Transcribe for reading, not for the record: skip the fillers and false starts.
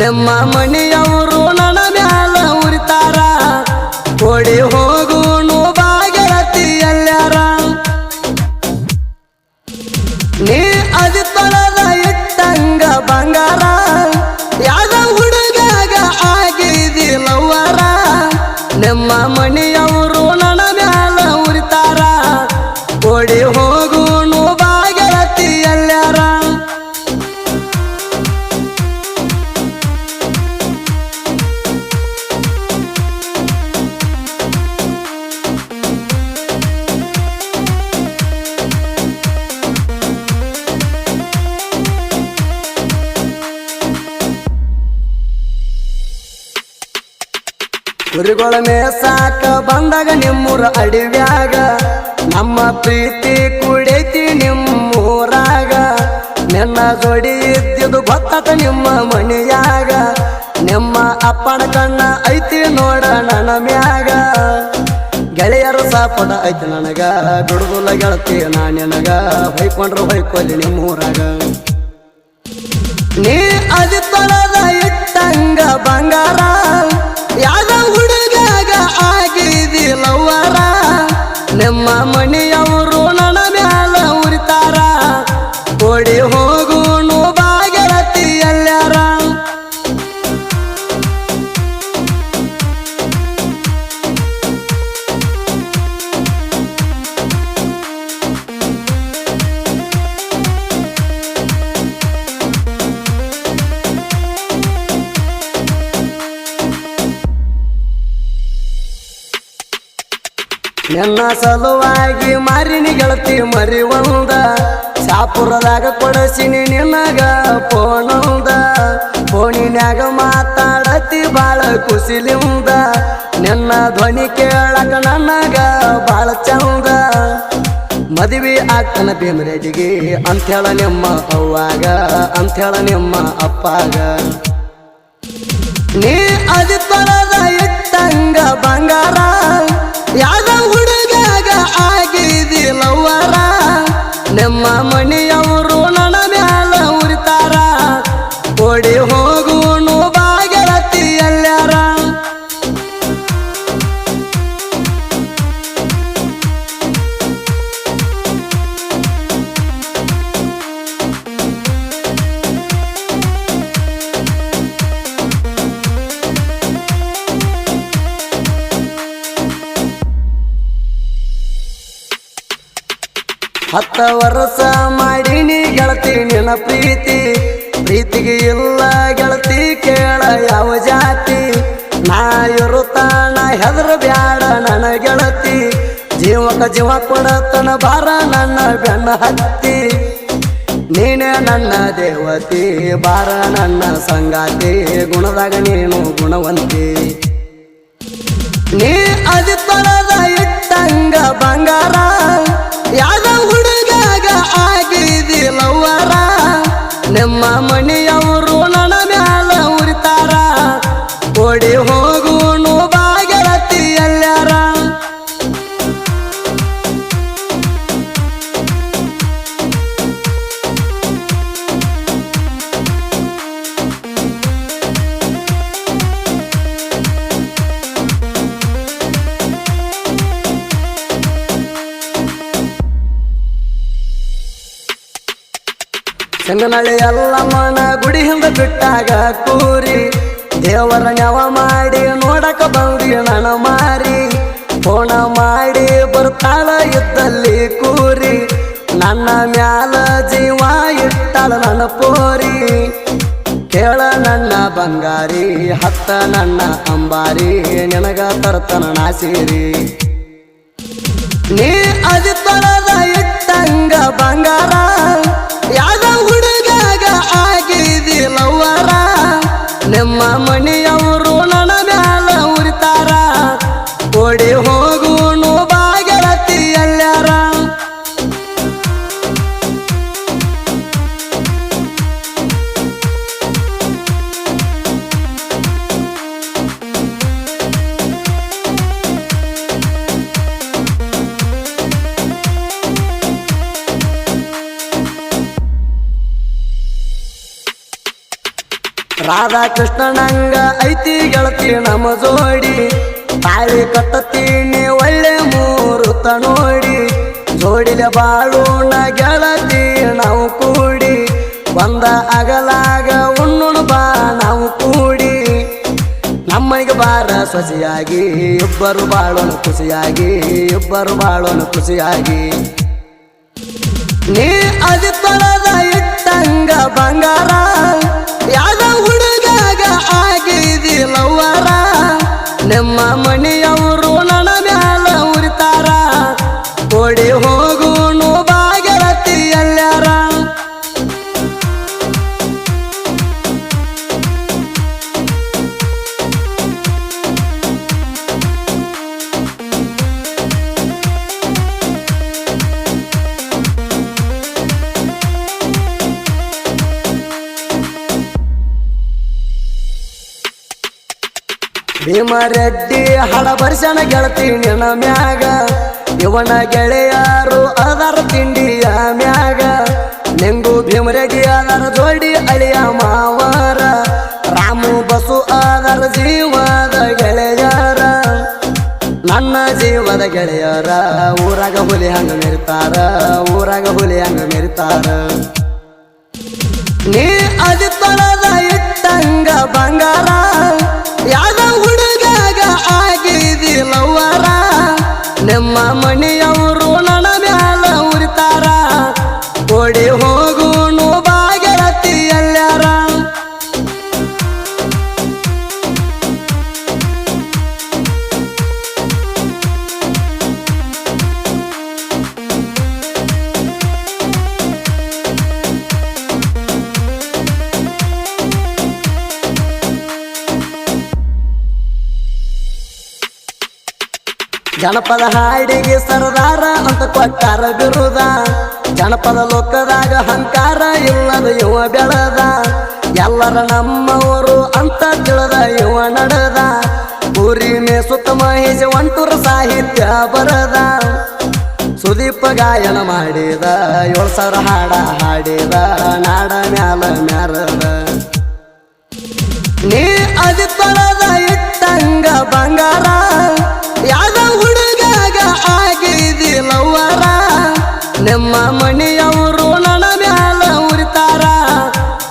ನಿಮ್ಮ ಮನೆಯವರು ನನ್ನ ಮ್ಯಾಲ ಉರಿತಾರ ಓಡಿ ಹೋಗುನು ಬಾಗೆಳತಿ ಎಲ್ಲಾರ ನೀ ಅದಿ ತೊಳೆದ ಇಟ್ಟಂಗ ಬಂಗಾರ ಯಾವ ಹುಡುಗಾಗ ಆಗಿದಿಲ್ಲವರ ನಿಮ್ಮ ಮನೆಯವರು ನನ್ನ ಮ್ಯಾಲ ಉರಿತಾರ ಓಡಿ ಹೋಗುನು ಬಾಗೆಳತಿ ಎಲ್ಲಾರ ಕುರಿಗಳ ಮೇಸಾಕ ಬಂದಾಗ ನಿಮ್ಮೂರ ಅಡಿವ್ಯಾಗ ನಮ್ಮ ಪ್ರೀತಿ ಕುಡೈತಿ ನಿಮ್ಮೂರಾಗ ನಿನ್ನ ಜೋಡಿ ಇದ್ದಿದ್ದು ಗೊತ್ತಾತ ನಿಮ್ಮ ಮನೆಯಾಗ ನಿಮ್ಮ ಅಪ್ಪನ ಕಣ್ಣ ಐತಿ ನೋಡ ನನ್ನ ಮ್ಯಾಗ ಗೆಳೆಯರು ಸಾಪಡ ಐತಿ ನನಗ ದುಡ್ದುಲ ಗೆಳತಿ ನಾ ನಿನಗ ಹೊಯ್ಕೊಂಡ್ರು ಹೊಯ್ಕೊಲ್ಲಿ ನಿಮ್ಮೂರಾಗ ನೀ ಅದಿ ತೊಳೆದ ಇಟ್ಟಂಗ ಬಂಗಾರ ಯಾವ ಹುಡುಗಾಗ ಆಗಿದಿಲ್ಲವರ ನಿಮ್ಮ ಮನೆಯವರು ನನ್ನ ಮ್ಯಾಲ ಉರಿತಾರ ಓಡಿ ಹೋಗುನು ಬಾಗೆಳತಿ ಎಲ್ಲಾರ ನಿನ್ನ ಸಲುವಾಗಿ ಮಾರಿನಿ ಗೆಳತಿ ಮರಿ ಒಂದ ಶಾಪುರದಾಗ ಕೊಡಸಿನಿ ನಿನಗ ಫೋನೊಂದ ಫೋನಿನ್ಯಾಗ ಮಾತಾಡತಿ ಬಾಳ ಖುಷಿಲಿಂದ ನಿನ್ನ ಧ್ವನಿ ಕೇಳಕ ನನಗ ಬಾಳ ಚಂದ ಮದುವೆ ಆಗ್ತನ ಭೀಮರೇಜಿಗೆ ಅಂಥೇಳ ನಿಮ್ಮ ಅವ್ವಾಗ ಅಂಥೇಳ ನಿಮ್ಮ ಅಪ್ಪಾಗ ನೀ ಅದಿ ತೊಳೆದ ಇಟ್ಟಂಗ ಬಂಗಾರ ಯಾವ ಹುಡುಗಾಗ ಆಗಿದಿಲ್ಲವರ ನಿಮ್ಮ ಮನೆಯವರು ನನ್ನ ಮ್ಯಾಲ ಉರಿತಾರ ಓಡಿ ಹೋಗುನು ಬಾಗೆಳತಿ ಎಲ್ಲಾರ ಹತ್ತ ವರ್ಷ ಮಾಡಿನಿ ಗೆಳತಿ ನಿನ್ನ ಪ್ರೀತಿಗೆ ಇಲ್ಲ ಗೆಳತಿ ಕೇಳ ಯಾವ ಜಾತಿ ನಾ ಇರುತ್ತಾನ ಹೆದ್ರ ಬ್ಯಾಡ ನನ್ನ ಗೆಳತಿ ಜೀವಕ ಜೀವ ಕೊಡತನ ಬಾರ ನನ್ನ ಬೆನ್ನ ಹತ್ತಿ ನೀನೇ ನನ್ನ ದೇವತಿ ಬಾರ ನನ್ನ ಸಂಗಾತಿ ಗುಣದಾಗ ನೀನು ಗುಣವಂತಿ ನೀ ಅದಿ ತೊಳೆದ ಇಟ್ಟಂಗ ಬಂಗಾರ ಯಾವ ಹುಡುಗಾಗ ಆಗಿದಿಲ್ಲವರ ನಿಮ್ಮ ಮನೆಯವರು ನನ್ನ ಮ್ಯಾಲ ಉರಿತಾರ ಓಡಿ ಹೋಗುನು ಬಾಗೆಳತಿ ಎಲ್ಲಾರ ಚಂಗನಳ್ಳಿ ಎಲ್ಲಮ್ಮನ ಗುಡಿ ಹಿಂದ ಬಿಟ್ಟಾಗ ಕೂರಿ ದೇವರ ನೆವ ಮಾಡಿ ನೋಡಕ ಬಂದಿ ನನ್ನ ಮಾರಿ ಫೋನ ಮಾಡಿ ಬರ್ತಾಳ ಇದ್ದಲ್ಲಿ ಕೂರಿ ನನ್ನ ಮ್ಯಾಲ ಜೀವ ಇಟ್ಟಾಳ ನನ್ನ ಪೋರಿ ಕೇಳ ನನ್ನ ಬಂಗಾರಿ ಹತ್ತ ನನ್ನ ಅಂಬಾರಿ ನಿನಗ ತರ್ತನ ನಾಸೀರಿ ನೀ ಅದಿ ತೊಳೆದ ಇಟ್ಟಂಗ ಬಂಗಾರ ಯಾವ ಹುಡುಗಾಗ ಆಗಿದಿಲ್ಲವರ ನಿಮ್ಮ ಮನೆಯವರು ನನ್ನ ಮ್ಯಾಲ ಉರಿತಾರ ಓಡಿ ಹೋಗುನು ಬಾಗೆಳತಿ ಎಲ್ಲಾರ ರಾಧಾ ಕೃಷ್ಣನಂಗ ಐತಿ ಗೆಳತಿ ನಮ್ಮ ಜೋಡಿ ತಾಳಿ ಕಟ್ಟತೀನಿ ಒಳ್ಳೆ ಮೂರುತ ನೋಡಿ ಜೋಡಿಲೆ ಬಾಳೋಣ ಗೆಳತಿ ನಾವು ಕೂಡಿ ಒಂದ ಅಗಲಾಗ ಉಣ್ಣುಣ ಬಾ ನಾವು ಕೂಡಿ ನಮ್ಮನಿಗೆ ಬಾರ ಸೊಸೆಯಾಗಿ ಇಬ್ಬರು ಬಾಳೋಣ ಖುಷಿಯಾಗಿ ಇಬ್ಬರು ಬಾಳೋಣ ಖುಷಿಯಾಗಿ ನೀ ಅದಿ ತೊಳೆದ ಇಟ್ಟಂಗ ಬಂಗಾರ ಯಾವ ಹುಡುಗಾಗ ಆಗಿದಿಲ್ಲವರ ನಿಮ್ಮ ಮನೆಯವರು ನನ್ನ ಮ್ಯಾಲ ಉರಿತಾರ ಓಡಿ ಹೋಗುಣು ಬಾಗೆಳತಿ ಎಲ್ಲಾರ ಭೀಮರೆಡ್ಡಿ ಹಳ ಬರ್ಸಣ ಗೆಳತಿ ನಿನ್ನ ಮ್ಯಾಗ ಇವನ ಗೆಳೆಯರು ಅದರ ತಿಂಡಿಯ ಮ್ಯಾಗ ನಿಂಗು ಭೀಮರೆಡ್ಡಿ ಅದರ ಜೋಡಿ ಅಳಿಯ ಮಾವರ ರಾಮು ಬಸು ಅದರ ಜೀವದ ಗೆಳೆಯರ ನನ್ನ ಜೀವದ ಗೆಳೆಯರ ಊರಾಗ ಹುಲಿ ಹಂಗ ಮೆರಿತಾರ ಊರಾಗ ಹುಲಿ ಹಂಗ ಮೆರಿತಾರ ನೀ ಅದಿ ತೊಳೆದ ಇಟ್ಟಂಗ ಬಂಗಾರ ಯಾವ ಹುಡುಗಾಗ ಆಗಿದಿಲ್ಲವರ ನಿಮ್ಮ ಮನೆಯವರು ನನ್ನ ಮ್ಯಾಲ ಉರಿತಾರ ಓಡಿ ಹೋಗುಣು ಬಾಗೆಳತಿ ಎಲ್ಲಾರ ಜನಪದ ಹಾಡಿಗೆ ಸರದಾರ ಅಂತ ಕೊಟ್ಟಾರ ಬಿರುದ ಜನಪದ ಲೋಕದಾಗ ಹಂಕಾರ ಇಲ್ಲದ ಇವ ಬೆಳದ ಎಲ್ಲರ ನಮ್ಮವರು ಅಂತ ತಿಳಿದ ಇವ ನಡೆದ ಊರಿ ಮೇಸುತ್ತ ಮಹೇಶ್ ಒಂಟೂರ ಸಾಹಿತ್ಯ ಬರದ ಸುದೀಪ ಗಾಯನ ಮಾಡಿದ 7,000 ಹಾಡ ಹಾಡಿದ ನಾಡ ಮ್ಯಾಲ ಮ್ಯಾರದ ನೀ ಅದಿ ತೊಳೆದ ಇಟ್ಟಂಗ ಬಂಗಾರ